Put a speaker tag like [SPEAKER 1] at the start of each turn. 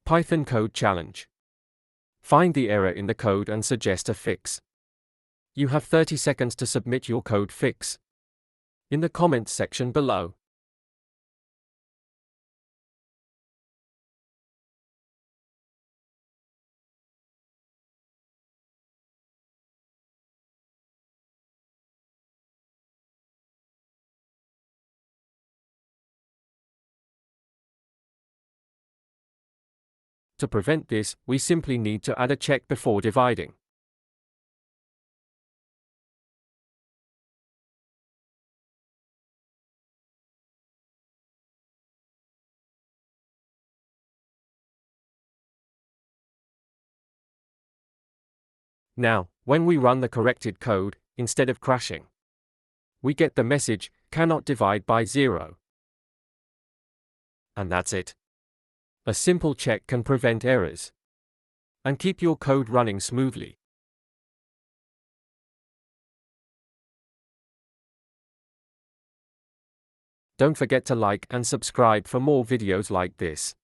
[SPEAKER 1] Python Code Challenge. Find the error in the code and suggest a fix. You have 30 seconds to submit your code fix in the comments section below. To prevent this, we simply need to add a check before dividing. Now, when we run the corrected code, instead of crashing, we get the message, "Cannot divide by 0." And that's it. A simple check can prevent errors and keep your code running smoothly. Don't forget to like and subscribe for more videos like this.